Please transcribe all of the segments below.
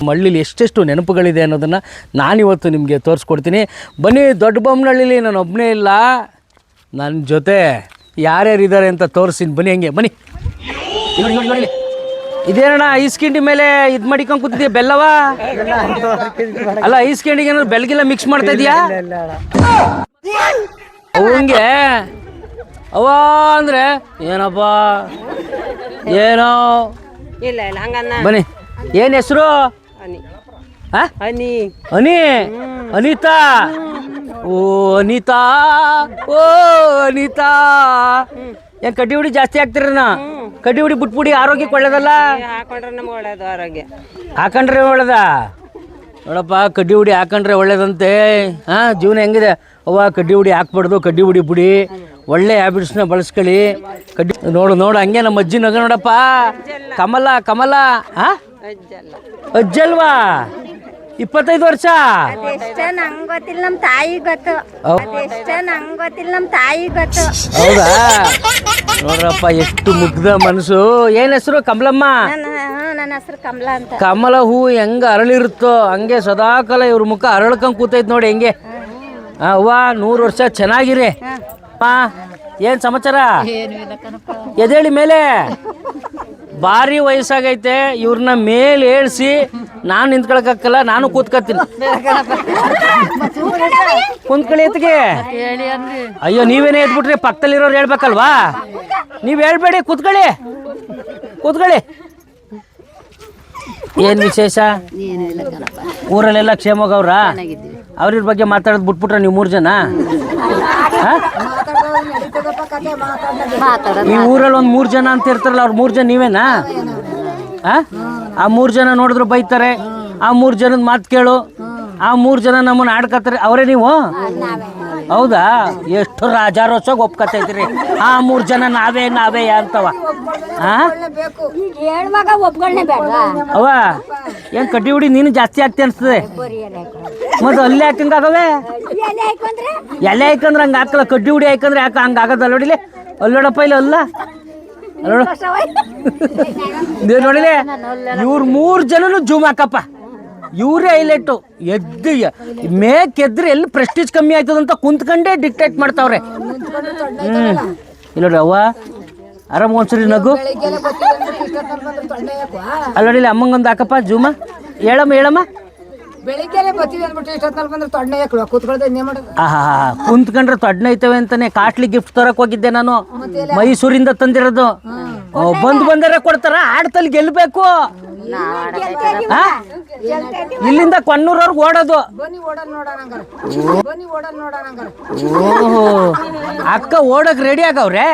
ಹಳ್ಳಿಲಿ ಎಷ್ಟೆಷ್ಟು ನೆನಪುಗಳಿದೆ ಅನ್ನೋದನ್ನು ನಾನಿವತ್ತು ನಿಮಗೆ ತೋರಿಸ್ಕೊಡ್ತೀನಿ. ಬನ್ನಿ, ದೊಡ್ಡಬೊಮ್ಮನಹಳ್ಳಿಲಿ ನಾನು ಒಬ್ಬನೇ ಇಲ್ಲ, ನನ್ನ ಜೊತೆ ಯಾರ್ಯಾರಿದ್ದಾರೆ ಅಂತ ತೋರಿಸ್ತೀನಿ. ಬನ್ನಿ, ಹಂಗೆ ಬನ್ನಿ. ಇದೇನಣ್ಣ ಐಸ್ ಕಿಂಡಿ ಮೇಲೆ ಇದು ಮಾಡಿಕೊಂಡು ಕೂತಿದ್ಯಾ? ಬೆಲ್ಲವ ಅಲ್ಲ, ಐಸ್ ಕಿಂಡಿಗೆ ಏನಾದ್ರು ಬೆಲ್ಗೆಲ್ಲ ಮಿಕ್ಸ್ ಮಾಡ್ತಾ ಇದೀಯಾ? ಅವಂಗೆ ಅವ ಅಂದ್ರೆ ಏನಪ್ಪ ಏನೋ ಇಲ್ಲ ಇಲ್ಲ ಹಂಗನ್ನ. ಬನ್ನಿ, ಏನು ಹೆಸರು? ಹನಿ ಅನಿ ಅನಿತಾ. ಓ ಅನಿತಾ, ಓ ಅನಿತಾ. ಏನ್ ಕಡ್ಡಿ ಹುಡಿ ಜಾಸ್ತಿ ಹಾಕ್ತಿರಣ್ಣ? ಕಡ್ಡಿ ಹುಡಿ ಬಿಟ್ಬಿಡಿ, ಆರೋಗ್ಯಕ್ಕೆ ಒಳ್ಳೇದಲ್ಲ. ಹಾಕೊಂಡ್ರೆ ನಮ್ಗೆ ಒಳ್ಳೇದು ಆರೋಗ್ಯ. ಹಾಕೊಂಡ್ರೆ ಒಳ್ಳೇದ? ನೋಡಪ್ಪ, ಕಡ್ಡಿ ಹುಡಿ ಹಾಕೊಂಡ್ರೆ ಒಳ್ಳೇದಂತೆ. ಜೀವನ ಹೆಂಗಿದೆ ಅವ್ವ? ಕಡ್ಡಿ ಹುಡಿ ಹಾಕ್ಬಾರ್ದು, ಕಡ್ಡಿ ಹುಡಿ ಬಿಡಿ, ಒಳ್ಳೆ ಹ್ಯಾಬಿಟ್ಸ್ನ ಬಳಸ್ಕೊಳ್ಳಿ. ಕಡ್ಡಿ ನೋಡು ನೋಡು, ಹಂಗೆ ನಮ್ಮ ಅಜ್ಜಿ ನಗ ನೋಡಪ್ಪ. ಕಮಲ ಕಮಲ. ಅಜ್ಜಲ್ವಾ? 25 ವರ್ಷ. ನಂಗೆ ಗೊತ್ತಿಲ್ಲ, ನಮ್ಮ ತಾಯಿ ಗೊತ್ತು. ನಂಗೆ ಗೊತ್ತಿಲ್ಲ, ನಮ್ಮ ತಾಯಿ ಗೊತ್ತು. ಹೌದಾ? ನೋಡ್ರಪ್ಪ, ಎಷ್ಟು ಮುಗ್ಧ ಮನಸ್ಸು. ಏನ್ ಹೆಸರು? ಕಮಲಮ್ಮ. ನನ್ನ ಹೆಸರು ಕಮಲಾ ಅಂತ. ಕಮಲ ಹೂ ಹೆಂಗ ಅರಳಿರುತ್ತೋ ಹಂಗೆ ಸದಾಕಾಲ ಇವ್ರ ಮುಖ ಅರಳ್ಕೊಂಡ್ ಕೂತೈತ್ ನೋಡಿ ಹೆಂಗೆ. ಅವ್ವ 100 ವರ್ಷ ಚೆನ್ನಾಗಿರಿ. ಏನ್ ಸಮಾಚಾರ? ಎದೇಳಿ ಮೇಲೆ. ಭಾರಿ ವಯಸ್ಸಾಗೈತೆ, ಇವ್ರನ್ನ ಮೇಲೆ ಏಳ್ಸಿ ನಾನು ನಿಂತ್ಕೊಳಕಲ್ಲ, ನಾನು ಕೂತ್ಕೊತೀನಿ. ಕುಂತ್ಕೊಳ್ಳಿ ಎತ್ತಿಗೆ. ಅಯ್ಯೋ, ನೀವೇನೇ ಎದ್ಬಿಟ್ರಿ, ಪಕ್ಕದಲ್ಲಿರೋರು ಹೇಳ್ಬೇಕಲ್ವಾ? ನೀವ್ ಹೇಳ್ಬೇಡಿ, ಕೂತ್ಕೊಳ್ಳಿ ಕೂತ್ಕೊಳ್ಳಿ. ಏನ್ ವಿಶೇಷ? ಊರಲ್ಲೆಲ್ಲ ಕ್ಷೇಮಗವ್ರ? ಅವ್ರ ಬಗ್ಗೆ ಮಾತಾಡೋದು ಬಿಟ್ಬಿಟ್ರ ನೀವು 3 ಜನ? ಈ ಊರಲ್ಲಿ ಒಂದು 3 ಜನ ಅಂತ ಇರ್ತಾರಲ್ಲ, ಅವ್ರು 3 ಜನ ನೀವೇನಾ? ಆ 3 ಜನ ನೋಡಿದ್ರು ಬೈತಾರೆ, ಆ 3 ಜನದ ಮಾತು ಕೇಳು, ಆ 3 ಜನ ನಮ್ಮನ್ನ ಆಡ್ಕತ್ತಾರೆ, ಅವರೇ ನೀವು? ಹೌದಾ? ಎಷ್ಟು ರಾಜಾರೋಷವಾಗಿ ಒಪ್ಕತ್ತೈತ್ರಿ ಆ 3 ಜನ ನಾವೇ ನಾವೇ ಅಂತವ. ಅವ ಏನ್ ಕಡ್ಡಿ ಹುಡಿ ನೀನು ಜಾಸ್ತಿ ಆಗ್ತಿ ಅನ್ಸ್ತದೆ. ಮತ್ತೆ ಅಲ್ಲೇ ಹಾಕಂಗಾಗವೆ? ಎಲೆ ಹಾಕಂದ್ರೆ ಹಂಗ ಹಾಕಲ್ಲ, ಕಡ್ಡಿ ಹುಡಿ ಹಾಕಂದ್ರೆ ಯಾಕೆ ಹಂಗ ಆಗದಲ್ಲ? ನೋಡಿಲಿ ಅಲ್ಲೋಡಪ್ಪ, ಇಲ್ಲ ಅಲ್ಲ ನೋಡಿಲಿ. ಇವ್ರು 3 ಜನನು ಜೂಮ್ ಹಾಕಪ್ಪ, ಇವರೇ ಹೈಲೈಟು. ಎದ್ದು ಮೇಕೆದ್ರೆ ಎಲ್ಲಿ ಪ್ರೆಸ್ಟೀಜ್ ಕಮ್ಮಿ ಆಯ್ತದಂತ ಕುಂತ್ಕೊಂಡೇ ಡಿಕ್ಟೇಟ್ ಮಾಡ್ತಾವ್ರೆ. ಇಲ್ಲ ನೋಡ್ರಿ ಅವ್ವ, ಆರಾಮ ಒಂದ್ಸರಿ ನಗು. ಅಲ್ಲ ನೋಡಿಲ್ಲ, ಅಮ್ಮಂಗೊಂದು ಹಾಕಪ್ಪ ಜೂಮ. ಹೇಳಮ್ಮ ಹೇಳಮ್ಮ. ಕುಂತ್ಕೊಂಡ್ರೆ ತೊಡ್ನ ಐತವೆ ಅಂತಾನೆ ಕಾಸ್ಟ್ಲಿ ಗಿಫ್ಟ್ ತರಕ್ ಹೋಗಿದ್ದೆ ನಾನು, ಮೈಸೂರಿಂದ ತಂದಿರೋದು. ಬಂದರೆ ಕೊಡ್ತಾರ, ಆಡ್ತಲ್ಲಿ ಗೆಲ್ಬೇಕು. ಇಲ್ಲಿಂದ ಕೊಣ್ಣೂರವ್ರಿಗೆ ಓಡೋದು. ಓಹೋ, ಅಕ್ಕ ಓಡಕ್ ರೆಡಿ ಆಗವ್ರೆ.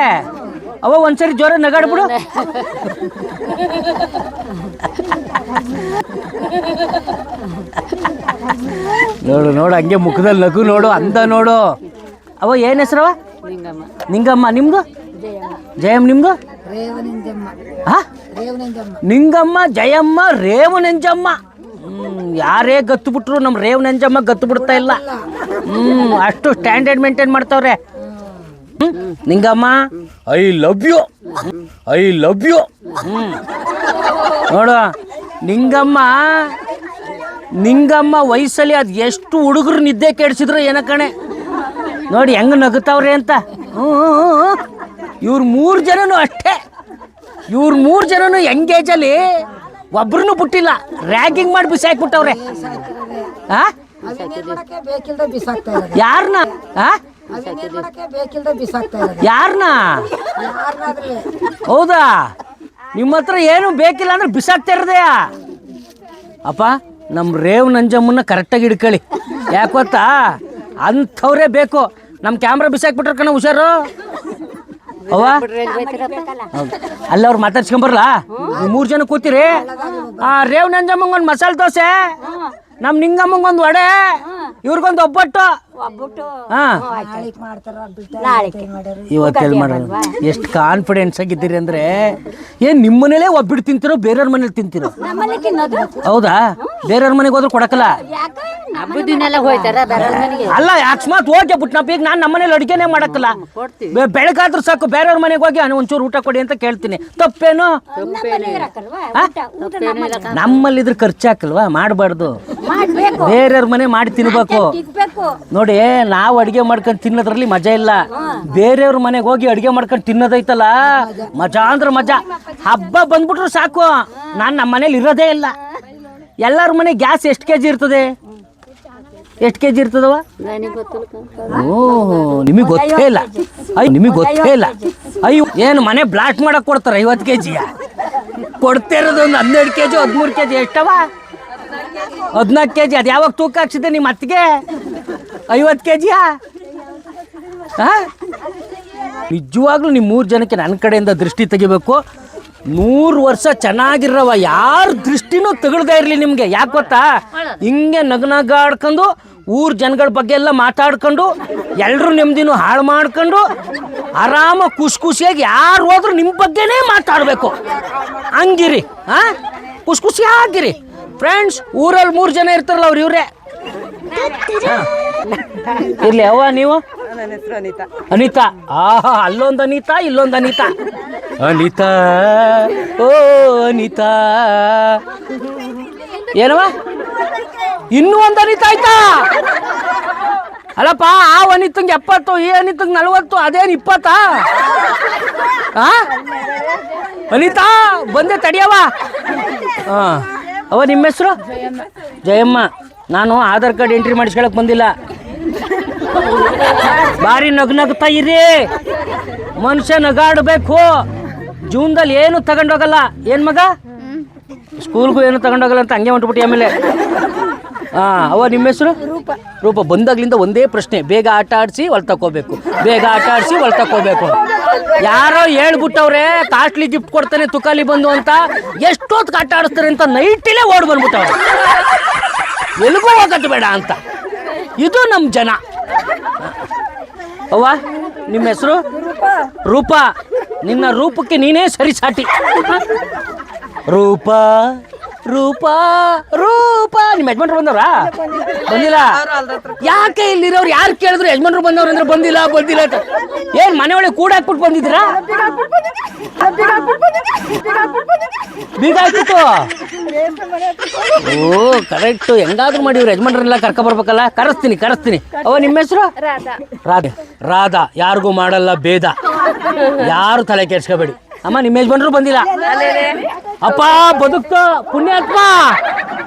ಅವ ಒಂದ್ಸರಿ ಜೋರ ನಗಾಡ್ಬಿಡು. ನೋಡು ನೋಡು, ಹಂಗೆ ಮುಖದಲ್ಲಿ ನಗು ನೋಡು, ಅಂದ ನೋಡು. ಅವ ಏನ್ ಹೆಸರವ? ನಿಂಗಮ್ಮ. ನಿಮ್ದು? ಜಯಮ್ಮ. ನಿಮ್ದು? ನಿಂಗಮ್ಮ, ಜಯಮ್ಮ, ರೇವನಂಜಮ್ಮ. ಯಾರೇ ಗತ್ತು ಬಿಟ್ರು ನಮ್ಮ ರೇವನಂಜಮ್ಮ ಗತ್ತು ಬಿಡ್ತಾ ಇಲ್ಲ. ಅಷ್ಟು ಸ್ಟ್ಯಾಂಡರ್ಡ್ ಮೇಂಟೈನ್ ಮಾಡ್ತಾವ್ರೆ. Ningamma, I love you, I love you. ನೋಡು, ನಿಂಗಮ್ಮ ವಯಸ್ಸಲ್ಲಿ ಅದು ಎಷ್ಟು ಹುಡುಗರು ನಿದ್ದೆ ಕೆಡಿಸಿದ್ರು ಏನ ಕಣೆ. ನೋಡಿ ಹೆಂಗ ನಗುತ್ತವ್ರೆ ಅಂತ. ಇವ್ರು 3 ಜನನು ಅಷ್ಟೇ. ಇವ್ರು 3 ಜನನು ಎಂಗೇಜಲ್ಲಿ ಒಬ್ರನ್ನು ಬಿಟ್ಟಿಲ್ಲ, ರ್ಯಾಗಿಂಗ್ ಮಾಡಿ ಬಿಸಾಕ್ಬಿಟ್ಟವ್ರೆ. ಯಾರನ್ನ? ಯಾರನ್ನ? ಹೌದಾ? ನಿಮ್ಮ ಹತ್ರ ಏನು ಬೇಕಿಲ್ಲ ಅಂದ್ರೆ ಬಿಸಾಕ್ತಾ ಇರದೆಯಾ? ಅಪ್ಪ, ನಮ್ಮ ರೇವನಂಜಮ್ಮನ್ನ ಕರೆಕ್ಟಾಗಿ ಹಿಡ್ಕೊಳ್ಳಿ. ಯಾಕೆ ಗೊತ್ತಾ? ಅಂಥವ್ರೇ ಬೇಕು. ನಮ್ಮ ಕ್ಯಾಮ್ರಾ ಬಿಸಾಕ್ಬಿಟ್ರ ಕಣ, ಹುಷಾರು. ಅವ್ವ ಅಲ್ಲ, ಅವ್ರು ಮಾತಾಡ್ಸ್ಕೊಂಬರ್ಲ? 3 ಜನ ಕೂತಿರಿ. ರೇವನಂಜಮ್ಮಂಗೊಂದು ಮಸಾಲೆ ದೋಸೆ, ನಮ್ಮ ನಿಂಗಮ್ಮಂಗೊಂದು ವಡೆ, ಇವ್ರಿಗೊಂದು ಒಬ್ಬಟ್ಟು. ಇವತ್ತೆಲ್ಲಿ ಮಾಡೋದು? ಎಷ್ಟು ಕಾನ್ಫಿಡೆನ್ಸ್ ಆಗಿದ್ದೀರಿ ಅಂದ್ರೆ, ಏನ್ ನಿಮ್ಮ ಮನೇಲೇ ಒಬ್ಬಿಟ್ಟು ತಿಂತಿರೋ ಬೇರೆಯವ್ರ ಮನೇಲಿ ತಿಂತಿರೋ? ಹೌದಾ? ಬೇರೆಯವ್ರ ಮನೆಗೆ ಹೋದ್ರೆ ಕೊಡಕಲ್ಲ? ಹಬ್ಬದಿನೆಲ್ಲ ಹೋಯ್ತಾರ ಬೇರೆ ಮನೆಗೆ ಅಲ್ಲ ಅಕಸ್ಮಾತ್ ಹೋಗಿ ಬಿಟ್ನಪ್ಪ ಈಗ ನಾನು ನಮ್ಮನೇಲಿ ಅಡುಗೆನೇ ಮಾಡಕ್ಕಲ್ಲ ಬೆಳಗಾದ್ರೂ ಸಾಕು ಬೇರೆಯವ್ರ ಮನೆಗೆ ಹೋಗಿ ಒಂಚೂರು ಊಟ ಕೊಡಿ ಅಂತ ಕೇಳ್ತೀನಿ ತಪ್ಪೇನು ನಮ್ಮಲ್ಲಿ ಇದ್ರ ಖರ್ಚು ಹಾಕಲ್ವಾ ಮಾಡಬಾರ್ದು ಬೇರೆಯವ್ರ ಮನೆ ಮಾಡಿ ತಿನ್ಬೇಕು ನೋಡಿ ನಾವು ಅಡಿಗೆ ಮಾಡ್ಕೊಂಡು ತಿನ್ನೋದ್ರಲ್ಲಿ ಮಜಾ ಇಲ್ಲ ಬೇರೆಯವ್ರ ಮನೆಗೆ ಹೋಗಿ ಅಡಿಗೆ ಮಾಡ್ಕೊಂಡು ತಿನ್ನೋದೈತಲ್ಲ ಮಜಾ ಅಂದ್ರೆ ಮಜಾ ಹಬ್ಬ ಬಂದ್ಬಿಟ್ರು ಸಾಕು ನಾನು ನಮ್ಮ ಮನೇಲಿ ಇರೋದೇ ಇಲ್ಲ ಎಲ್ಲರ ಮನೆ ಗ್ಯಾಸ್ ಎಷ್ಟು ಕೆಜಿ ಇರ್ತದೆ ಎಷ್ಟು ಕೆಜಿ ಇರ್ತದವ ಓಹ್ ನಿಮಗೆ ಗೊತ್ತೇ ಇಲ್ಲ ನಿಮಗೆ ಗೊತ್ತೇ ಇಲ್ಲ ಅಯ್ಯೋ ಏನು ಮನೆ ಬ್ಲಾಸ್ಟ್ ಮಾಡಕ್ ಕೊಡ್ತಾರೆ 50 ಕೆಜಿಯ ಕೊಡ್ತಿರೋದು ಒಂದು 12 ಕೆಜಿ 13 ಕೆಜಿ ಎಷ್ಟವ 14 ಕೆಜಿ ಅದು ಯಾವಾಗ ತೂಕ ಹಾಕ್ಸಿದೆ ನಿಮ್ಮ ಅತ್ತಿಗೆ 50 ಕೆಜಿಯಾ ನಿಜವಾಗ್ಲೂ ನಿಮ್ಮ 3 ಜನಕ್ಕೆ ನನ್ನ ಕಡೆಯಿಂದ ದೃಷ್ಟಿ ತೆಗಿಬೇಕು 100 ವರ್ಷ ಚೆನ್ನಾಗಿರವ ಯಾರ ದೃಷ್ಟಿನೂ ತಗೊಳ್ದೇ ಇರಲಿ ನಿಮಗೆ ಯಾಕೆ ಗೊತ್ತಾ ಹಿಂಗೆ ನಗನಗಾಡ್ಕೊಂಡು ಊರ್ ಜನಗಳ ಬಗ್ಗೆ ಎಲ್ಲ ಮಾತಾಡ್ಕೊಂಡು ಎಲ್ಲರೂ ನೆಮ್ಮದಿನೂ ಹಾಳು ಮಾಡ್ಕೊಂಡು ಆರಾಮ ಖುಷಿಯಾಗಿ ಯಾರು ಹೋದ್ರು ನಿಮ್ಮ ಬಗ್ಗೆನೇ ಮಾತಾಡಬೇಕು ಹಂಗಿರಿ ಖುಷಿಯಾಗಿರಿ ಫ್ರೆಂಡ್ಸ್ ಊರಲ್ಲಿ 3 ಜನ ಇರ್ತಾರಲ್ಲ ಅವ್ರು ಇವರೇ ಇರ್ಲಿ ಅವ್ವ ನೀವು ನನ್ನ ಹೆಸರು ಅನಿತಾ ಅನಿತಾ ಆಹಾ ಅಲ್ಲೊಂದು ಅನಿತಾ ಇಲ್ಲೊಂದು ಅನಿತಾ ಅನಿತಾ ಓ ಅನಿತಾ ಏನವ ಇನ್ನೂ ಒಂದು ಅನಿತಾ ಆಯ್ತಾ ಅಲ್ಲಪ್ಪ ಆ ಅನಿತಂಗೆ 70 ಈ ಅನಿತಂಗೆ 40 ಅದೇನು 20 ಅನಿತಾ ಬಂದೆ ತಡಿಯವ ಅವ ನಿಮ್ಮ ಹೆಸರು ಜಯಮ್ಮ ನಾನು ಆಧಾರ್ ಕಾರ್ಡ್ ಎಂಟ್ರಿ ಮಾಡಿಸ್ಕೊಳಕ್ ಬಂದಿಲ್ಲ ಬಾರಿ ನಗ್ನಗ್ತಾ ಇರಿ ಮನುಷ್ಯ ನಗಾಡಬೇಕು ಜೀವನದಲ್ಲಿ ಏನು ತಗೊಂಡೋಗಲ್ಲ ಏನ್ ಮಗ ಸ್ಕೂಲ್ಗೂ ಏನು ತಗೊಂಡೋಗಲ್ಲ ಅಂತ ಹಂಗೆ ಹೊಂಟ್ಬಿಟ್ಟು ಆಮೇಲೆ ಅವ ನಿಮ್ಮ ಹೆಸರು ರೂಪ ಬಂದಾಗ್ಲಿಂದ ಒಂದೇ ಪ್ರಶ್ನೆ ಬೇಗ ಆಟ ಆಡಿಸಿ ಹೊಲ್ತಕೋಬೇಕು ಬೇಗ ಆಟ ಆಡಿಸಿ ಹೊಲ್ತಕೋಬೇಕು ಯಾರೋ ಹೇಳ್ಬಿಟ್ಟವ್ರೆ ಕಾಸ್ಟ್ಲಿ ಗಿಫ್ಟ್ ಕೊಡ್ತಾನೆ ತುಕಾಲಿ ಬಂದು ಅಂತ ಎಷ್ಟೊತ್ತು ಆಟ ಆಡಿಸ್ತಾರೆ ಅಂತ ನೈಟಿಲೇ ಓಡ್ ಬಂದ್ಬಿಟ್ಟವ್ರೆ ಎಲ್ಗೂ ಹೋಗತ್ತು ಬೇಡ ಅಂತ ಇದು ನಮ್ಮ ಜನ ಅವ್ವ ನಿಮ್ಮ ಹೆಸರು ರೂಪ ನಿನ್ನ ರೂಪಕ್ಕೆ ನೀನೇ ಸರಿ ಸಾಟಿ ರೂಪ ರೂಪ ರೂಪ ನಿಮ್ಮ ಯಜಮಾನ್ರು ಬಂದವ್ರಾ ಬಂದಿಲ್ಲ ಯಾಕೆ ಇಲ್ಲಿರೋರು ಯಾರು ಕೇಳಿದ್ರು ಯಜಮಾನ್ರು ಬಂದವ್ರು ಅಂದ್ರೆ ಬಂದಿಲ್ಲ ಅಂತ ಏನ್ ಮನೆ ಒಳಗೆ ಕೂಡ ಹಾಕ್ಬಿಟ್ಟು ಬಂದಿದ್ದೀರಾ ಬೀಗ ಹಾಕ್ಬಿಟ್ಟು ಓ ಕರೆಕ್ಟ್ ಹೆಂಗಾದ್ರೂ ಮಾಡಿವ್ರು ಯಜಮಾನ್ರೆಲ್ಲ ಕರ್ಕೊಬರ್ಬೇಕಲ್ಲ ಕರೆಸ್ತೀನಿ ಅವ ನಿಮ್ಮ ಹೆಸರು ರಾಧಾ ಯಾರಿಗೂ ಮಾಡಲ್ಲ ಭೇದ ಯಾರು ತಲೆ ಕೆಡ್ಸ್ಕೋಬೇಡಿ ಅಮ್ಮ ನಿಮ್ಮ ಯಜಮಾನ್ರು ಬಂದಿಲ್ಲ ಅಪ್ಪ ಬದುಕ್ತ ಪುಣ್ಯಾತ್ಮ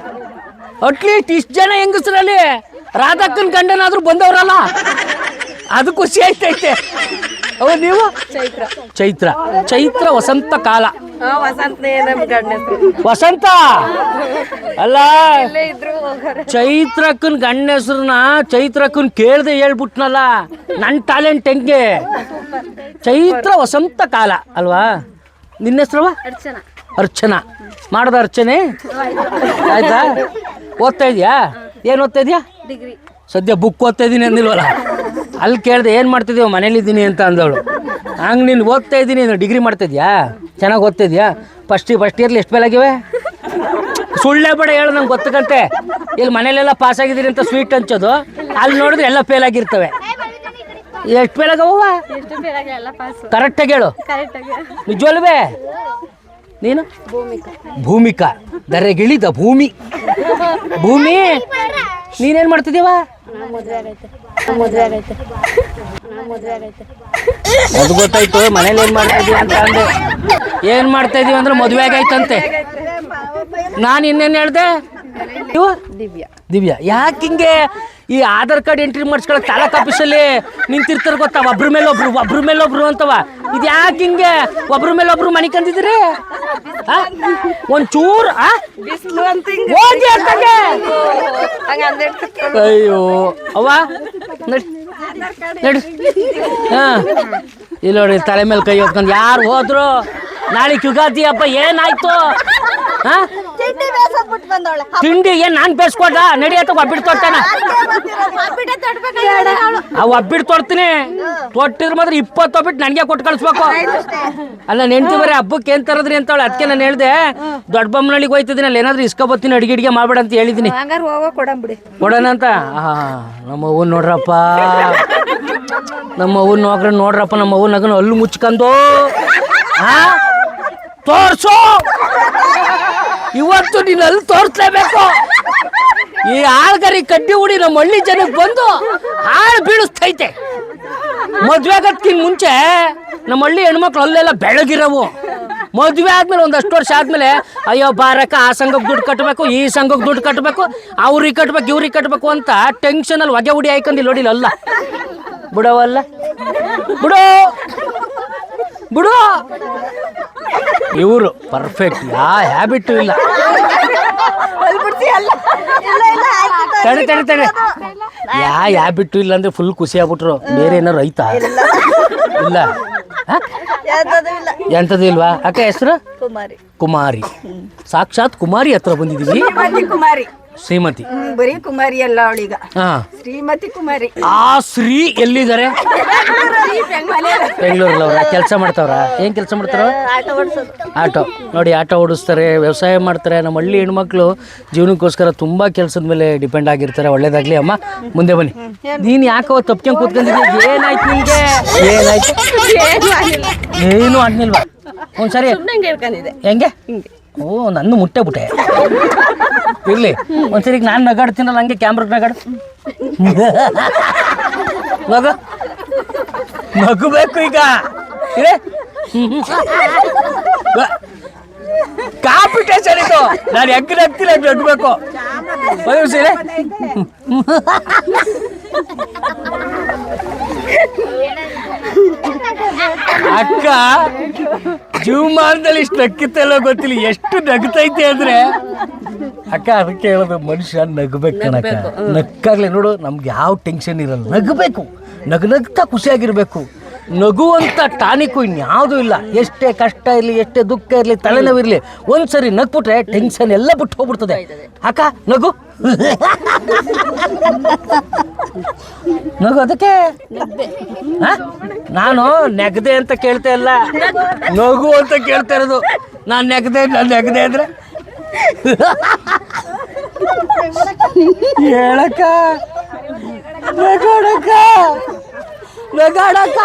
ಅಟ್ಲೀಸ್ಟ್ ಇಷ್ಟು ಜನ ಹೆಂಗಸರಲ್ಲಿ ರಾಧಕ್ಕನ್ ಗಂಡನಾದ್ರೂ ಬಂದವರಲ್ಲ ಅದು ಖುಷಿ ಆಯ್ತೈತೆ ಅವ ನೀವು ಚೈತ್ರ ವಸಂತ ಕಾಲ ವಸಂತ ಅಲ್ಲ ಚೈತ್ರಕ್ಕನ್ ಗಂಡ ಹೆಸರನ್ನ ಚೈತ್ರಕ್ಕನ್ ಕೇಳ್ದೆ ಹೇಳ್ಬಿಟ್ನಲ್ಲ ನನ್ನ ಟ್ಯಾಲೆಂಟ್ ಹೆಂಗೆ ಚೈತ್ರ ವಸಂತ ಕಾಲ ಅಲ್ವಾ ನಿನ್ನ ಹೆಸರವ ಅರ್ಚನಾ ಮಾಡೋದ ಅರ್ಚನೆ ಆಯ್ತಾ ಓದ್ತಾ ಇದೆಯಾ ಏನು ಓದ್ತಾ ಇದೆಯಾ ಸದ್ಯ ಬುಕ್ ಓದ್ತಾ ಇದ್ದೀನಿ ಅಂದಿಲ್ವಲ್ಲ ಅಲ್ಲಿ ಕೇಳಿದೆ ಏನು ಮಾಡ್ತಿದ್ದೀವಿ ಮನೇಲಿದ್ದೀನಿ ಅಂತ ಅಂದವಳು ಹಂಗೆ ನೀನು ಓದ್ತಾ ಇದ್ದೀನಿ ಡಿಗ್ರಿ ಮಾಡ್ತಾ ಇದೆಯಾ ಚೆನ್ನಾಗಿ ಓದ್ತಾ ಇದೆಯಾ ಫಸ್ಟ್ ಇಯರ್ಲಿ ಎಷ್ಟು ಫೇಲ್ ಆಗಿವೆ ಸುಳ್ಳೇ ಬೇಡ ಹೇಳು ನಂಗೆ ಗೊತ್ತಕ್ಕಂತೆ ಇಲ್ಲಿ ಮನೇಲೆಲ್ಲ ಪಾಸ್ ಆಗಿದ್ದೀರಿ ಅಂತ ಸ್ವೀಟ್ ಹಂಚೋದು ಅಲ್ಲಿ ನೋಡಿದ್ರೆ ಎಲ್ಲ ಫೇಲ್ ಆಗಿರ್ತವೆ ಎಷ್ಟು ಫೇಲ್ ಆಗವ ಕರೆಕ್ಟಾಗಿ ಹೇಳು ನಿಜವಲ್ವೇ ನೀನು ಭೂಮಿಕಾ ದರೆಗಿಳಿದ ಭೂಮಿ ನೀನೇನು ಮಾಡ್ತಿದ್ದೀವ ಅದು ಗೊತ್ತಾಯ್ತು ಮನೇಲಿ ಏನು ಮಾಡ್ತಾ ಇದೀವಿ ಅಂತ ಅಂದೆ ಏನು ಮಾಡ್ತಾ ಇದೀವಿ ಅಂದ್ರೆ ಮದುವೆ ಆಗೈತಂತೆ ನಾನು ಇನ್ನೇನು ಹೇಳ್ದೆ ನೀವು ದಿವ್ಯಾ ಯಾಕೆ ಹಿಂಗೆ ಈ ಆಧಾರ್ ಕಾರ್ಡ್ ಎಂಟ್ರಿ ಮಾಡಿಸ್ಕೊಳಕ್ ತಾಲೂಕ್ ಆಫೀಸಲ್ಲಿ ನಿಂತಿರ್ತಾರೆ ಗೊತ್ತಾ ಒಬ್ರ ಮೇಲೆ ಒಬ್ರು ಅಂತವ ಇದು ಯಾಕೆ ಹಿಂಗೆ ಒಬ್ರ ಮೇಲೆ ಒಬ್ರು ಮನೆ ಕಂದಿದ್ದೀರಿ ಒಂಚೂರು ಹೋಗಿ ಅತ್ತಗೆ ಅಯ್ಯೋ ಅವ್ವ ನಡಿ ಇಲ್ಲ ನೋಡಿ ತಲೆ ಮೇಲೆ ಕೈ ಹೊತ್ಕೊಂಡು ಯಾರು ಹೋದ್ರು ನಾಳೆ ಯುಗಾದಿ ಹಬ್ಬ ಏನಾಯ್ತು ತಿಂಡಿ ಏನ್ ನಾನ್ ಬೇಸ್ಕೊಟ್ಟ ನಡಿ ಅಂತ ಒಬ್ಬಿಟ್ಟು ತೊಡ್ತಾನ ಆ ಒಬ್ಬಿಟ್ಟು ತೊಡ್ತೀನಿ ತೊಟ್ಟಿದ್ರ ಮಾತ್ರ 20 ಒಬ್ಬಿಟ್ಟು ನನಗೆ ಕೊಟ್ಟು ಕಳಿಸ್ಬೇಕು. ಅಲ್ಲ ನೆಂಟು ಬರೀ ಹಬ್ಬಕ್ಕೆ ಏನ್ ತರದ್ರಿ ಅಂತವಳೆ. ಅದಕ್ಕೆ ನಾನು ಹೇಳ್ದೆ ದೊಡ್ಡ ಬೊಮ್ಮನಳ್ಳಿಗೆ ಹೋಯ್ತಿದ್ದೀನಿ ಅಲ್ಲಿ ಏನಾದ್ರು ಇಸ್ಕೊಬತ್ತೀನಿ ಅಡಿಗೆ ಮಾಡ್ಬೇಡ ಅಂತ ಹೇಳಿದೀನಿ. ಕೊಡೋಣ ಅಂತ. ನಮ್ಮ ಅವ್ವ ನೋಡ್ರಪ್ಪ, ನಮ್ಮ ಅವ್ವನ್ ನೋಡ್ರಪ್ಪ, ನಮ್ಮ ಅವ್ವನ ನಗನ ಅಲ್ಲು ಮುಚ್ಕೊಂಡು ತೋರ್ಸು, ಇವತ್ತು ನೀನು ಅಲ್ಲಿ ತೋರಿಸ್ಲೇಬೇಕು. ಈ ಆಳ್ಗರಿ ಕಡ್ಡಿ ಹುಡಿ ನಮ್ಮ ಹಳ್ಳಿ ಜನಕ್ಕೆ ಬಂದು ಹಾಳು ಬೀಳಿಸ್ತೈತೆ. ಮದ್ವೆ ಆಗದ್ಕಿನ್ ಮುಂಚೆ ನಮ್ಮ ಹಳ್ಳಿ ಹೆಣ್ಮಕ್ಳು ಅಲ್ಲೆಲ್ಲ ಬೆಳಗಿರವು. ಮದ್ವೆ ಆದ್ಮೇಲೆ ಒಂದಷ್ಟು ವರ್ಷ ಆದ್ಮೇಲೆ ಅಯ್ಯೋ ಬಾರಕ ಆ ಸಂಘಕ್ಕೆ ದುಡ್ಡು ಕಟ್ಟಬೇಕು, ಈ ಸಂಘಕ್ಕೆ ದುಡ್ಡು ಕಟ್ಟಬೇಕು, ಅವ್ರಿಗೆ ಕಟ್ಬೇಕು ಇವ್ರಿಗೆ ಕಟ್ಟಬೇಕು ಅಂತ ಟೆನ್ಷನ್ ಅಲ್ಲಿ ಹೊಗೆ ಹುಡಿ ಹಾಕೊಂಡಿಲ್ಲ ನೋಡಿಲ್ಲ. ಅಲ್ಲ ಬಿಡವಲ್ಲ, ಬಿಡು ಬಿಡು. ಇವರು ಪರ್ಫೆಕ್ಟ್, ಯಾವ ಹ್ಯಾಬಿಟು ಇಲ್ಲ. ತಡೆ ತಡೆ ತಡೆ, ಯಾವ ಹ್ಯಾಬಿಟು ಇಲ್ಲ ಅಂದ್ರೆ ಫುಲ್ ಖುಷಿ ಆಗ್ಬಿಟ್ರು. ಬೇರೆ ಏನಾರು ಐತಾ? ಇಲ್ಲ, ಎಂಥದ್ದು ಇಲ್ವಾ? ಅಕ್ಕ ಹೆಸರು ಕುಮಾರಿ. ಸಾಕ್ಷಾತ್ ಕುಮಾರಿ ಹತ್ರ ಬಂದಿದ್ದೀವಿ. ಶ್ರೀಮತಿ ಬರೀ ಕುಮಾರಿ ಅಲ್ಲ ಅವಳೀಗ ಶ್ರೀಮತಿ ಕುಮಾರಿ. ಆ ಶ್ರೀ ಎಲ್ಲಿದ್ದಾರೆ? ಬೆಂಗಳೂರಲ್ಲಿ ಅವ್ರ ಕೆಲಸ ಮಾಡ್ತಾವ್ರ? ಏನ್ ಕೆಲಸ ಮಾಡ್ತಾರ? ಆಟೋ. ನೋಡಿ ಆಟೋ ಓಡಿಸ್ತಾರೆ, ವ್ಯವಸಾಯ ಮಾಡ್ತಾರೆ. ನಮ್ಮ ಹಳ್ಳಿ ಹೆಣ್ಮಕ್ಳು ಜೀವನಕ್ಕೋಸ್ಕರ ತುಂಬಾ ಕೆಲಸದ ಮೇಲೆ ಡಿಪೆಂಡ್ ಆಗಿರ್ತಾರೆ. ಒಳ್ಳೇದಾಗ್ಲಿ ಅಮ್ಮ, ಮುಂದೆ ಬನ್ನಿ. ನೀನ್ ಯಾಕೋ ತಪ್ಕೊಂಡ್ ಕೂತ್ಕೊಂಡಿದ್ದೆ? ಏನಾಯ್ತು ನಿನ್ಗೆ? ಏನಾಯ್ತು? ಏನು ಆಗ್ನಿಲ್ವಾ? ಒಂದ್ಸರಿ ಹೆಂಗೆ? ಓ, ನನ್ನ ಮುಟ್ಟೆ ಬಿಟ್ಟೆ. ಇರ್ಲಿ, ಒಂದ್ಸರಿ ನಾನು ನಗಾಡ್ತೀನಲ್ಲ ಹಂಗೆ ಕ್ಯಾಮ್ರಾಗ ನಗಾಡು. ನಗು, ನಗಬೇಕು ಈಗ. ಕಾಂಪಿಟೇಷನ್ ಇದು. ನಾನು ಹೆಂಗ್ ನಗ್ತಿಲ್ಲ ನಗಬೇಕು. ಸರಿ ಅಕ್ಕ ಜೀವಮಾನದಲ್ಲಿ ಇಷ್ಟು ನಕ್ಕಿತ್ತಲ್ಲ ಗೊತ್ತಿಲ್ಲ, ಎಷ್ಟು ನಗ್ತೈತೆ ಅಂದ್ರೆ ಅಕ್ಕ. ಅದಕ್ಕೆ ಹೇಳೋದು ಮನುಷ್ಯ ನಗಬೇಕು ಕಣಕ್ಕ. ನಕ್ಕಾಗ್ಲಿ ನೋಡು, ನಮ್ಗೆ ಯಾವ ಟೆನ್ಷನ್ ಇರಲ್ಲ. ನಗಬೇಕು, ನಗ್ತಾ ಖುಷಿಯಾಗಿರ್ಬೇಕು. ನಗುವಂತ ಟಾನಿಕ್ಕು ಇನ್ಯಾವುದೂ ಇಲ್ಲ. ಎಷ್ಟೇ ಕಷ್ಟ ಇರಲಿ, ಎಷ್ಟೇ ದುಃಖ ಇರಲಿ, ತಲೆನೋವಿರಲಿ, ಒಂದ್ಸರಿ ನಗ್ಬಿಟ್ರೆ ಟೆನ್ಷನ್ ಎಲ್ಲ ಬಿಟ್ಟು ಹೋಗ್ಬಿಡ್ತದೆ. ಅಕ್ಕ ನಗು, ನಗು. ಅದಕ್ಕೆ ನಾನು ನೆಗದೆ ಅಂತ ಕೇಳ್ತಾ ಇಲ್ಲ, ನಗು ಅಂತ ಕೇಳ್ತಾ ಇರೋದು. ನಾನು ನೆಗದೆ ಅಂದ್ರೆ ಹೇಳಕ್ಕ, ನಗಾಡಕ್ಕ, ನಗಾಡಕ್ಕ.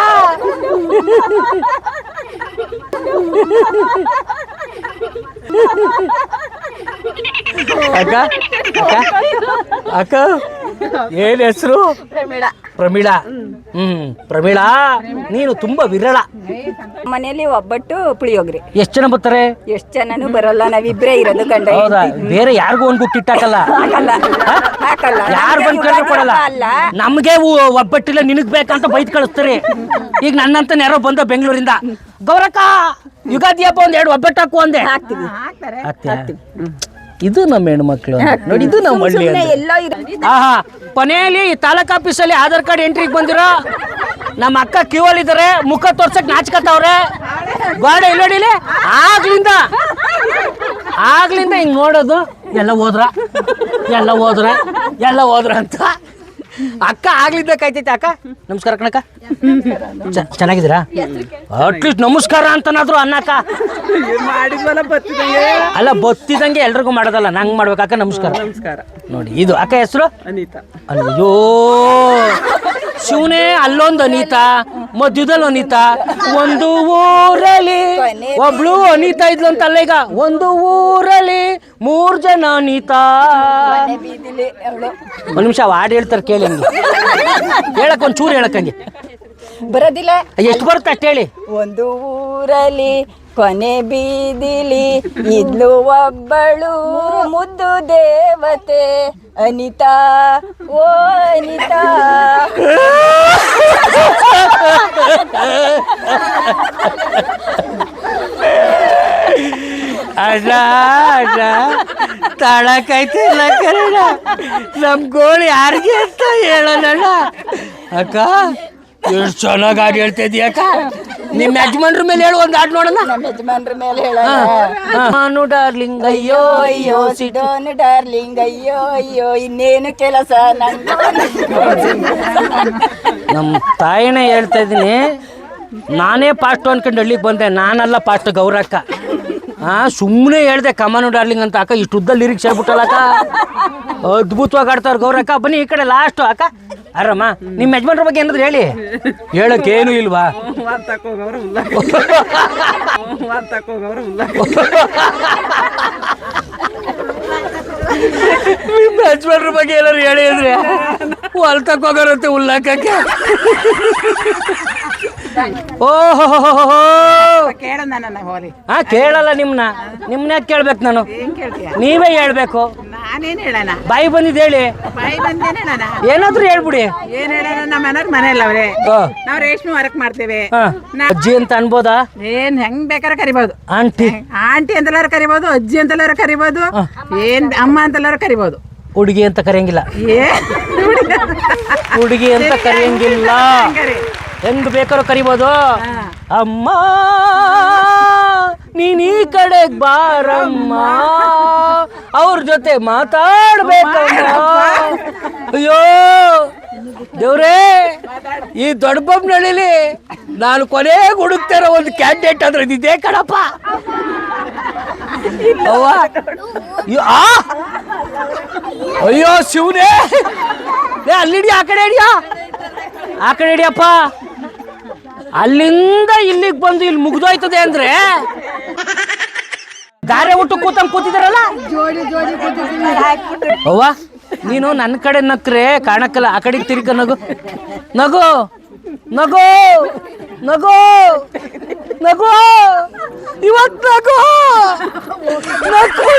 ಅಕ್ಕ ಅಕ್ಕ ಅಕ್ಕ ಏನ್ ಹೆಸರು? ಪ್ರಮೀಳಾ. ಪ್ರಮೀಳಾ, ನೀನು ತುಂಬಾ ವಿರಳ. ಮನೆಯಲ್ಲಿ ಒಬ್ಬಟ್ಟು ಪುಳಿಯೋಗ್ರಿ. ಎಷ್ಟ್ ಜನ ಬರ್ತಾರೆ? ಎಷ್ಟ್ ಜನನು ಬರಲ್ಲ, ನಾವಿಬ್ರೇ ಇರೋದು ಗಂಡ. ಹೌದಾ? ಬೇರೆ ಯಾರಿಗೂ ಒಂದ್ ಗುಟ್ಟು ಹಾಕಲ್ಲ? ಯಾರು ಬಂದ್ ಕೇಳಿದ್ರು ಕೊಡಲ್ಲ. ನಮ್ಗೆ ಒಬ್ಬಟ್ಟಿಲ್ಲ, ನಿನಗ್ ಬೇಕಂತ ಬೈದ್ ಕಳಿಸ್ತಾರೆ. ಈಗ ನನ್ನಂತ ಯಾರೋ ಬಂದ ಬೆಂಗಳೂರಿಂದ, ಗೌರಕ್ಕ ಯುಗಾದಿ ಹಬ್ಬ ಒಂದ್ 2 ಒಬ್ಬಟ್ಟು ಹಾಕು ಅಂದೆ. ಇದು ನಮ್ಮ ಹೆಣ್ಮಕ್ಳು ನೋಡಿ, ಇದು ನಮ್ಮ ಹಳ್ಳಿ. ಕೊನೆಯಲ್ಲಿ ತಾಲೂಕ್ ಆಫೀಸಲ್ಲಿ ಆಧಾರ್ ಕಾರ್ಡ್ ಎಂಟ್ರಿಗೆ ಬಂದಿರೋ ನಮ್ಮ ಅಕ್ಕ ಕ್ಯೂ ಅಲ್ಲಿ ಇದಾರೆ. ಮುಖ ತೋರ್ಸಕ್ ನಾಚ್ಕತ್ತವ್ರೆ. ಗೋಡೆ ಇಲ್ಲೋಡಿಲಿ ಆಗ್ಲಿಂದ ಹಿಂಗ್ ನೋಡೋದು. ಎಲ್ಲ ಹೋದ್ರ ಅಂತ ಅಕ್ಕ ಆಗ್ಲಿದ್ದ ಕಾಯ್ತೈತೆ. ಅಕ್ಕ ನಮಸ್ಕಾರ ಕಣಕ್ಕ, ಚೆನ್ನಾಗಿದ್ದೀರಾ? ಅಟ್ಲೀಸ್ಟ್ ನಮಸ್ಕಾರ ಅಂತನಾದ್ರು ಅನ್ನಕ್ಕ. ಅಲ್ಲ ಬತ್ತಿದಂಗೆ ಎಲ್ರಿಗೂ ಮಾಡೋದಲ್ಲ, ನಂಗೆ ಮಾಡ್ಬೇಕಕ್ಕ. ನಮಸ್ಕಾರ ನೋಡಿ. ಇದು ಅಕ್ಕ ಹೆಸರು ಅಯ್ಯೋ ಶಿವನೇ. ಅಲ್ಲೊಂದು ಅನಿತಾ, ಮಧ್ಯದಲ್ಲಿ ಅನಿತಾ. ಒಂದು ಊರಲ್ಲಿ ಒಬ್ಳು ಅನಿತಾ ಇದ್ಲು ಅಂತಲ್ಲ. ಈಗ ಒಂದು ಊರಲ್ಲಿ 3 ಜನ ಅನಿತಾ. ಒಂದ್ ನಿಮಿಷ ಹಾಡು ಹೇಳ್ತಾರೆ ಕೇಳಿ. ಹೇಳಕ್ ಒಂಚೂರು ಹೇಳಕ್ಕಂಗೆ ಬರೋದಿಲ್ಲ. ಎಷ್ಟು ಬರುತ್ತೆ ಅಷ್ಟು ಹೇಳಿ. ಒಂದು ಊರಲ್ಲಿ ಕೊನೆ ಬೀದಿಲಿ ಇದ್ಲು ಒಬ್ಬಳು ಮುದ್ದು ದೇವತೆ ಅನಿತಾ. ಓ ಅನಿತಾ. ಅಣ್ಣ ಅಣ್ಣ ತಾಳಕೈತಿಲ್ಲ ಕರೆಣ. ನಮ್ ಗೋಳಿ ಯಾರಿಗೆ ಅಂತ ಹೇಳೋಣ ಅಕ್ಕ. ಎಷ್ಟು ಚೆನ್ನಾಗಿ ಹಾಡು ಹೇಳ್ತಾ ಇದೀಯಕ್ಕ. ನಿಮ್ಮ ಯಜಮಾನ್ರ ಮೇಲೆ ಹೇಳು ಒಂದು ಹಾಡು ನೋಡೋಣ. ನಮ್ಮ ಯಜಮಾನ್ರ ಮೇಲೆ ಹೇಳ ನಾನು ಡಾರ್ಲಿಂಗ್ ಅಯ್ಯೋ ಅಯ್ಯೋ ಸಿಡೋನು ಡಾರ್ಲಿಂಗ್ ಅಯ್ಯೋ ಅಯ್ಯೋ ಇನ್ನೇನು ಕೆಲಸ ನಮ್ಮ ತಾಯಿನೇ ಹೇಳ್ತಾ ಇದ್ದೀನಿ. ನಾನೇ ಪಾಸ್ಟು ಅನ್ಕೊಂಡು ಹಳ್ಳಿಗೆ ಬಂದೆ, ನಾನಲ್ಲ ಪಾಸ್ಟ್ ಗೌರಕ್ಕ. ಸುಮ್ಮನೆ ಹೇಳ್ದೆ ಕಮಾನು ಡಾರ್ಲಿಂಗ್ ಅಂತ. ಅಕ್ಕ ಇಷ್ಟು ಉದ್ದ ಲಿರಿಕ್ಸ್ ಹೇಳ್ಬಿಟ್ಟಲ್ಲ ಅಕ್ಕ, ಅದ್ಭುತವಾಗಿ ಆಡ್ತಾವ್ರು ಗೌರಕ್ಕ. ಬನ್ನಿ ಈ ಕಡೆ ಲಾಸ್ಟು ಅಕ್ಕ. ಅರಮ್ಮ ನಿಮ್ಮ ಯಜಮಾನ್ರ ಬಗ್ಗೆ ಏನಾದ್ರು ಹೇಳಿ. ಹೇಳಕ್ಕೇನು ಇಲ್ವಾ? ನಿಮ್ಮ ಯಜಮಾನ್ರ ಬಗ್ಗೆ ಏನಾದ್ರು ಹೇಳಿದ್ರೆ ಹೊಲ್ ತಕ್ಕೋಗಾರತ್ತೆ ಉಲ್ಲಾಕಕ್ಕೆ. ಓಹೋ ಕೇಳಲ್ಲ. ನಿಮ್ನ ಯಾಕೆ ಕೇಳ್ಬೇಕು ನಾನು? ನೀವೇ ಹೇಳ್ಬೇಕು. ನಾನೇನ್ ಹೇಳಣ? ಬಾಯಿ ಬಂದಿದ್ದು ಹೇಳಿ. ಬಾಯಿ ಬಂದೇನೆ ಏನಾದ್ರು ಹೇಳ್ಬಿಡಿ. ಏನ್ ಹೇಳೋಣ? ನಮ್ಮ ಮನೆಯವ್ರ ಮನೆಯಲ್ಲ ಅವ್ರೆ, ನಾವ್ ರೇಷ್ಮೆ ವರ್ಕ್ ಮಾಡ್ತೇವೆ. ಅಜ್ಜಿ ಅಂತ ಅನ್ಬೋದಾ? ಏನ್ ಹೆಂಗ್ ಬೇಕಾರ ಕರಿಬಹುದು. ಆಂಟಿ ಆಂಟಿ ಅಂತೆಲ್ಲಾರು ಕರಿಬಹುದು, ಅಜ್ಜಿ ಅಂತೆಲ್ಲಾರು ಕರಿಬಹುದು, ಏನ್ ಅಮ್ಮ ಅಂತೆಲ್ಲಾರು ಕರಿಬಹುದು. ಹುಡುಗಿ ಅಂತ ಕರೆಯಂಗಿಲ್ಲ. ಹುಡುಗಿ ಅಂತ ಕರೆಯಂಗಿಲ್ಲ, ಹೆಂಗ್ ಬೇಕಾದ್ರೂ ಕರಿಬೋದು. ಅಮ್ಮ ನೀನ್ ಈ ಕಡೆಗ್ ಬಾರಮ್ಮ, ಅವ್ರ ಜೊತೆ ಮಾತಾಡ್ಬೇಕಮ್ಮ. ಅಯ್ಯೋ ದೇವ್ರೇ, ಈ ದೊಡ್ಡ ಬೊಮ್ಮನಳ್ಳಿಲಿ ನಾನು ಕೊನೆಗೆ ಹುಡುಕ್ತಾ ಇರೋ ಒಂದು ಕ್ಯಾಂಡಿಡೇಟ್ ಅಂದ್ರೆ ಇದೇ ಕಣಪ್ಪ. ಅಯ್ಯೋ ಶಿವನೇ, ಅಲ್ಲಿಡಿ, ಆ ಕಡೆ ಹಿಡಿಯ, ಆ ಕಡೆ ಹಿಡಿಯಪ್ಪ. ಅಲ್ಲಿಂದ ಇಲ್ಲಿಗೆ ಬಂದು ಇಲ್ಲಿ ಮುಗ್ದೋಯ್ತದೆ ಅಂದ್ರೆ ಗಾರೆ ಊಟ ಕೂತಿದಾರಲ್ಲ. ಅವ್ವ ನೀನು ನನ್ನ ಕಡೆ ನಕ್ರೆ ಕಾಣಕ್ಕಲ್ಲ, ಆ ಕಡೆಗೆ ತಿರ್ಗ ನಗು ನಗು ನಗು ನಗು ನಗು ಇವತ್ತು ನಗು.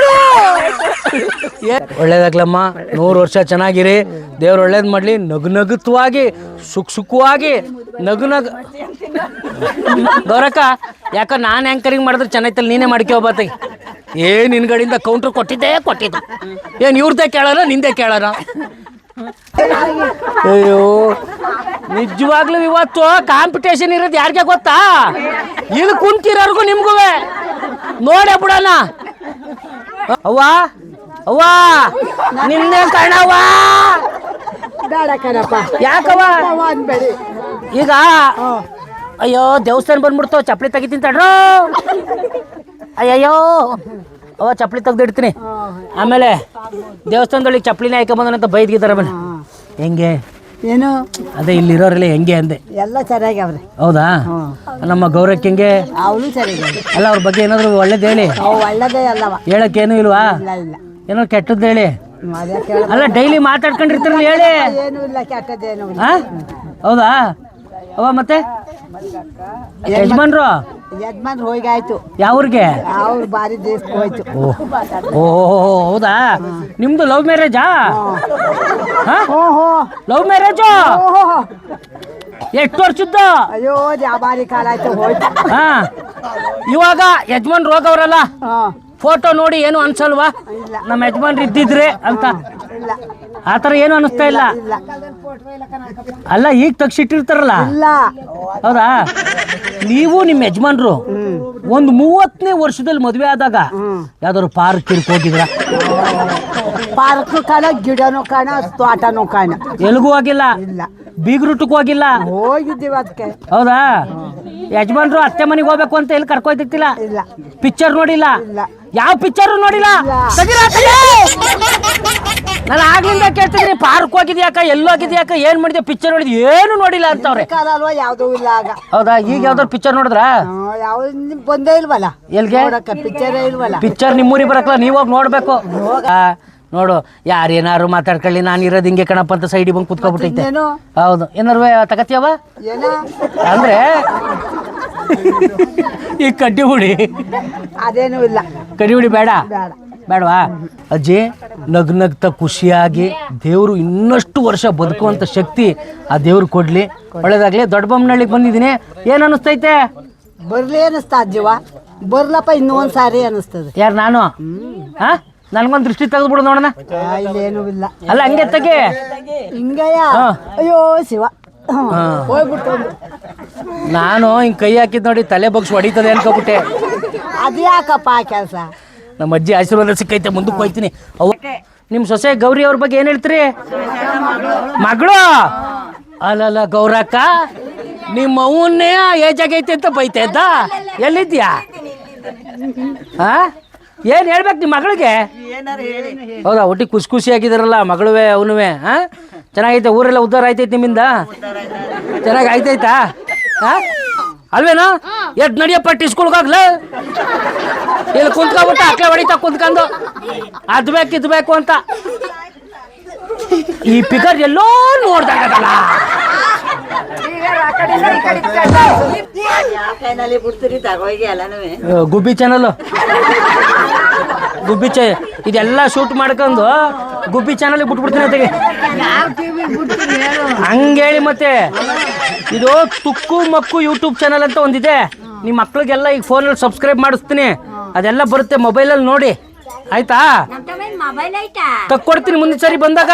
ಒಳ್ಳೇದಾಗ್ಲಮ್ಮ, 100 ವರ್ಷ ಚೆನ್ನಾಗಿರಿ. ದೇವ್ರು ಒಳ್ಳೇದು ಮಾಡಲಿ. ನಗುನಗುತ್ವಾಗಿ ಸುಖವಾಗಿ ನಗು ಗೌರಕ್ಕ. ಯಾಕ ನಾನು ಆ್ಯಂಕರಿಂಗ್ ಮಾಡಿದ್ರೆ ಚೆನ್ನಾಯ್ತಲ್ಲ, ನೀನೇ ಮಾಡ್ಕೋಬಾತ. ನಿನ್ ಕಡೆಯಿಂದ ಕೌಂಟ್ರ್ ಕೊಟ್ಟಿದ್ದು ಏನು ಇವ್ರದ್ದೇ ಕೇಳೋಣ ನಿಂದೇ ಕೇಳೋಣ? ಅಯ್ಯೋ ನಿಜವಾಗ್ಲೂ ಇವತ್ತು ಕಾಂಪಿಟೇಷನ್ ಇರೋದು ಯಾರಿಗೆ ಗೊತ್ತಾ? ಇಲ್ಲಿ ಕುಂತಿರೋರ್ಗು ನಿಮ್ಗೂ ನೋಡೇ ಬಿಡೋಣ. ಅವ್ವ ಅವ್ವ ನಿನ್ನೆ ಕಣವ್ವ. ಯಾಕವ್ವ ಈಗ? ಅಯ್ಯೋ ದೇವಸ್ಥಾನ ಬಂದ್ಬಿಡ್ತಾವ, ಚಪ್ಪಲಿ ತೆಗಿತೀನಿ ತಡ್ರೋ. ಅಯ್ಯಯ್ಯೋ ಅವ ಚಪ್ಪಲಿ ತೆಗ್ದಿಡ್ತೀನಿ. ಆಮೇಲೆ ದೇವಸ್ಥಾನದೊಳಗೆ ಚಪ್ಪಲಿನೇ ಹಾಕೊಂಬಂದನಂತ ಬೈದ್ಗಿದ್ದಾರೆ. ಬನ್ನಿ ಹೆಂಗೆ ಏನು ಅದೇ ಇಲ್ಲಿರೋರೆಲ್ಲ ಹೆಂಗೆ ಅಂದೆ. ಎಲ್ಲ ಚೆನ್ನಾಗಿ ಅವ್ರೆ. ಹೌದಾ? ನಮ್ಮ ಗೌರಕ್ಕೆ ಹೆಂಗೆ? ಅವಳು ಚೆನ್ನಾಗಿ ಅಲ್ಲ, ಅವ್ರ ಬಗ್ಗೆ ಏನಾದ್ರು ಒಳ್ಳೇದು ಹೇಳಿ. ಒಳ್ಳೇದೇ ಅಲ್ಲವ, ಹೇಳಕ್ಕೇನು ಇಲ್ವಾ? ಏನೋ ಕೆಟ್ಟದ್ದು ಹೇಳಿ. ಅಲ್ಲ ಡೈಲಿ ಮಾತಾಡ್ಕೊಂಡಿರ್ತಿರಲ್ಲ, ಹೇಳಿ. ಏನು ಇಲ್ಲ, ಕೆಟ್ಟದ್ದೇನು ಇಲ್ಲ. ಹೌದಾ? ಅವ ಮತ್ತೆ ಯಜಮಾನ್ರು ಹೋಗಾಯ್ತು. ಯಾವ್ರಿಗೆ? ಅವ್ರು ಬಾರಿ ದೇಶಕ್ಕೆ ಹೋಯ್ತು. ಓಹೋ ಹೌದಾ? ನಿಮ್ದು ಲವ್ ಮ್ಯಾರೇಜಾ? Love marriage? ಎಷ್ಟು ವರ್ಷದ್ದು? ಅಯ್ಯೋ ಜಾಬಾರಿ ಕಾಲ ಆಯ್ತು, ಹೋಯ್ತು. ಇವಾಗ ಯಜಮಾನ್ ರೋಗವ್ರಲ್ಲ, ಫೋಟೋ ನೋಡಿ ಏನು ಅನ್ಸಲ್ವಾ ನಮ್ಮ ಯಜಮಾನ್ರು ಇದ್ದಿದ್ರೆ ಅಂತ? ಆತರ ಏನು ಅನಿಸ್ತಾ ಇಲ್ಲ. ಅಲ್ಲ ಈಗ ತೆಗ್ಸಿಟ್ಟಿರ್ತಾರಲ್ಲ. ಹೌದಾ? ನೀವು ನಿಮ್ಮ ಯಜಮಾನ್ರು ಒಂದು 30ನೇ ವರ್ಷದಲ್ಲಿ ಮದ್ವೆ ಆದಾಗ ಯಾವ್ದಾದ್ರು ಪಾರ್ಕ್ ಹೋಗಿದ್ರ? ಪಾರ್ಕ್ ಕಾಣ, ಗಿಡನೂ ಕಾಣ, ತೋಟನೂ ಕಾಣ. ಎಲ್ಗೂ ಹೋಗಿಲ್ಲ? ಬೀಗ್ರೂಟಕ್ಕೂ ಹೋಗಿಲ್ಲ? ಹೋಗಿದ್ದೀವಿ ಅದಕ್ಕೆ. ಹೌದಾ? ಯಜಮಾನ್ರು ಅತ್ತೆ ಮನೆಗೆ ಹೋಗ್ಬೇಕು ಅಂತ ಎಲ್ಲಿ ಕರ್ಕೊಯ್ತಿಲ್ಲ? ಪಿಕ್ಚರ್ ನೋಡಿಲ್ಲ? ಯಾವ ಪಿಕ್ಚರ್ ನೋಡಿಲ್ಲ? ನಾನು ಆಗ್ಲಿಂದ ಕೇಳ್ತಿದ್ದೀನಿ, ಪಾರ್ಕ್ ಹೋಗಿದ್ಯಾಕ, ಎಲ್ಲೋಗಿದ್ಯಾಕ, ಏನ್ ಮಾಡಿದ್ಯಾ, ಪಿಕ್ಚರ್ ನೋಡಿದ್ಯ? ಏನು ನೋಡಿಲ್ಲ ಅಂತವ್ರೆ. ಯಾವ್ದು ಇಲ್ಲ ಆಗ. ಹೌದಾ? ಈಗ ಯಾವ್ದಾದ್ರು ಪಿಕ್ಚರ್ ನೋಡಿದ್ರ? ಯಾವ ಬಂದೇ ಇಲ್ವಲ್ಲ. ಎಲ್ಗೆ? ಪಿಕ್ಚರೇ ಇಲ್ವಲ್ಲ. ಪಿಕ್ಚರ್ ನಿಮ್ಮೂರಿಗೆ ಬರಕಲ್ಲ, ನೀವ್ ಹೋಗಿ ನೋಡ್ಬೇಕು. ನೋಡು, ಯಾರೇನಾರು ಮಾತಾಡ್ಕೊಳ್ಳಿ, ನಾನು ಇರೋದು ಹಿಂಗೆ ಕಣಪ್ಪ ಅಂತ ಸೈಡಿಗೆ ಬಂದು ಕುತ್ಕೊಬಿಟ್ಟೈತೆ. ಹೌದು, ಏನಾರು ತಗತಿಯವ ಅಂದ್ರೆ ಈ ಕಡ್ಡಿ ಹುಡಿ ಅದೇನು ಇಲ್ಲ. ಕಡ್ಡಿ ಹುಡಿ ಬೇಡ ಬೇಡವಾ? ಅಜ್ಜಿ ನಗ್ನಗ್ತ ಖುಷಿಯಾಗಿ ದೇವರು ಇನ್ನಷ್ಟು ವರ್ಷ ಬದುಕುವಂತ ಶಕ್ತಿ ಆ ದೇವ್ರು ಕೊಡ್ಲಿ. ಒಳ್ಳೇದಾಗ್ಲಿ. ದೊಡ್ಡ ಬೊಮ್ಮನಹಳ್ಳಿಗೆ ಬಂದಿದ್ದೀನಿ, ಏನ್ ಅನಿಸ್ತೈತೆ? ಬರ್ಲಿ ಅನಿಸ್ತಾ ಅಜ್ಜಿವ, ಬರ್ಲಪ್ಪ ಇನ್ನೊಂದ್ ಸಾರಿ ಅನಿಸ್ತದೆ. ಯಾರು ನಾನು? ನನ್ಗೊಂದ್ ದೃಷ್ಟಿ ತೆಗೆದ್ಬಿಡು ನೋಡೋಣ. ಇಲ್ಲೇನು ಇಲ್ಲ. ಅಲ್ಲ ಹಂಗೆ ತೆಗಿ. ಹಿಂಗಯ್ಯ? ಅಯ್ಯೋ ಶಿವ, ನಾನು ಹಿಂಗೆ ಕೈ ಹಾಕಿದ್ ನೋಡಿ ತಲೆ ಬಗ್ಸಿ ಹೊಡಿತದೆ ಅನ್ಕೋಬಿಟ್ಟೆ. ಅದು ಯಾಕಪ್ಪ ಆ ಕೆಲಸ? ನಮ್ಮ ಅಜ್ಜಿ ಆಶೀರ್ವಾದ ಸಿಕ್ಕೈತೆ, ಮುಂದಕ್ಕೆ ಹೋಯ್ತೀನಿ. ಅವ ನಿಮ್ಮ ಸೊಸೆ ಗೌರಿ ಅವ್ರ ಬಗ್ಗೆ ಏನು ಹೇಳ್ತೀರಿ? ಮಗಳು ಅಲ್ಲಲ್ಲ ಗೌರಕ್ಕ, ನಿಮ್ಮ ಅವನ್ನೇ ಏಜ್ ಆಗೈತೆ ಅಂತ ಬೈತಾ ಇದ್ದ. ಎಲ್ಲಿದ್ಯಾ? ಹಾ, ಏನು ಹೇಳ್ಬೇಕು ನಿಮ್ಮ ಮಗಳಿಗೆ? ಹೌದಾ, ಒಟ್ಟಿಗೆ ಖುಷಿ ಖುಷಿಯಾಗಿದ್ದಾರಲ್ಲ ಮಗಳುವೆ ಅವನುವೆ? ಹಾಂ, ಚೆನ್ನಾಗೈತೆ. ಊರೆಲ್ಲ ಉದ್ಧಾರ ಆಯ್ತೈತೆ ನಿಮ್ಮಿಂದ? ಚೆನ್ನಾಗಿ ಆಯ್ತಾಯ್ತಾ? ಹಾಂ ಅಲ್ವೇನೋ? ಎದ್ದು ನಡಿಯಪ್ಪ ಟಿಸ್ಕೊಳ್ಗಾಗ್ಲ, ಇಲ್ಲಿ ಕುಂತ್ಕೊಬಿಟ್ಟು ಅಕ್ಲೆ ಹೊಡಿತಾ ಕುಂತ್ಕೊಂಡು ಅದು ಬೇಕು ಇದು ಬೇಕು ಅಂತ. ಈ ಪಿಕರ್ ಎಲ್ಲೋ ನೋಡ್ದಾಗಲ್ಲ. ಗುಬ್ಬಿ ಚಾನಲ್, ಗುಬ್ಬಿ ಇದೆಲ್ಲ ಶೂಟ್ ಮಾಡ್ಕೊಂಡು ಗುಬ್ಬಿ ಚಾನಲ್ ಬಿಟ್ಬಿಡ್ತೀನಿ ತೆಗೆ. ಹಂಗೇಳಿ ಮತ್ತೆ ಇದು ತುಕ್ಕು ಮಕ್ಕು ಯೂಟ್ಯೂಬ್ ಚಾನಲ್ ಅಂತ ಒಂದಿದೆ. ನಿಮ್ಮ ಮಕ್ಳಿಗೆಲ್ಲ ಈಗ ಫೋನಲ್ಲಿ ಸಬ್ಸ್ಕ್ರೈಬ್ ಮಾಡಿಸ್ತೀನಿ, ಅದೆಲ್ಲ ಬರುತ್ತೆ ಮೊಬೈಲಲ್ಲಿ ನೋಡಿ, ಆಯ್ತಾ? ತಕ್ಕೊಡ್ತೀನಿ ಮುಂದಿನ ಸರಿ ಬಂದಾಗ.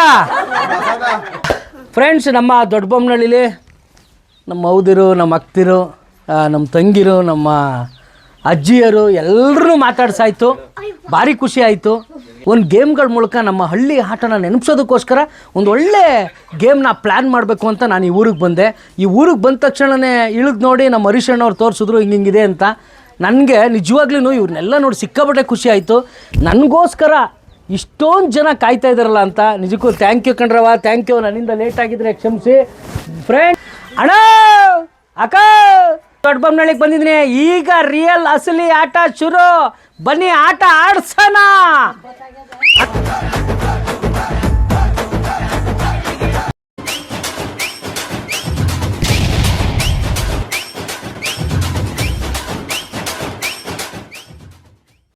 ಫ್ರೆಂಡ್ಸ್, ನಮ್ಮ ದೊಡ್ಡಬೊಮ್ಮನಹಳ್ಳಿಲಿ ನಮ್ಮ ಹೌದಿರು, ನಮ್ಮ ಅಕ್ತಿರು, ನಮ್ಮ ತಂಗಿರು, ನಮ್ಮ ಅಜ್ಜಿಯರು ಎಲ್ಲರೂ ಮಾತಾಡ್ಸಾಯ್ತು. ಭಾರಿ ಖುಷಿ ಆಯಿತು. ಒಂದು ಗೇಮ್ಗಳ ಮೂಲಕ ನಮ್ಮ ಹಳ್ಳಿ ಆಟನ ನೆನಪಿಸೋದಕ್ಕೋಸ್ಕರ ಒಂದು ಒಳ್ಳೆ ಗೇಮ್ನ ಪ್ಲ್ಯಾನ್ ಮಾಡಬೇಕು ಅಂತ ನಾನು ಈ ಊರಿಗೆ ಬಂದೆ. ಈ ಊರಿಗೆ ಬಂದ ತಕ್ಷಣವೇ ಇಳಿದು ನೋಡಿ ನಮ್ಮ ಹರೀಶ್ ಅಣ್ಣವ್ರು ತೋರಿಸಿದ್ರು ಹಿಂಗಿದೆ ಅಂತ. ನನಗೆ ನಿಜವಾಗ್ಲೂ ಇವ್ರನ್ನೆಲ್ಲ ನೋಡಿ ಸಿಕ್ಕಾಪಟ್ಟೆ ಖುಷಿ ಆಯಿತು. ನನಗೋಸ್ಕರ ಇಷ್ಟೊಂದು ಜನ ಕಾಯ್ತಾ ಇದ್ದಾರಲ್ಲ ಅಂತ ನಿಜಕ್ಕೂ ಥ್ಯಾಂಕ್ ಯು ಕಣ್ರವ, ಥ್ಯಾಂಕ್ ಯು. ನನ್ನಿಂದ ಲೇಟ್ ಆಗಿದ್ರೆ ಕ್ಷಮಿಸಿ. ಫ್ರೆಂಡ್, ಅಣ್ಣ ಅಕ್ಕ, ದೊಡ್ಡಬೊಮ್ಮನಹಳ್ಳಿಗೆ ಬಂದಿದ್ದೀನಿ. ಈಗ ರಿಯಲ್ ಅಸಲಿ ಆಟ ಶುರು. ಬನ್ನಿ ಆಟ ಆಡ್ಸೋಣ.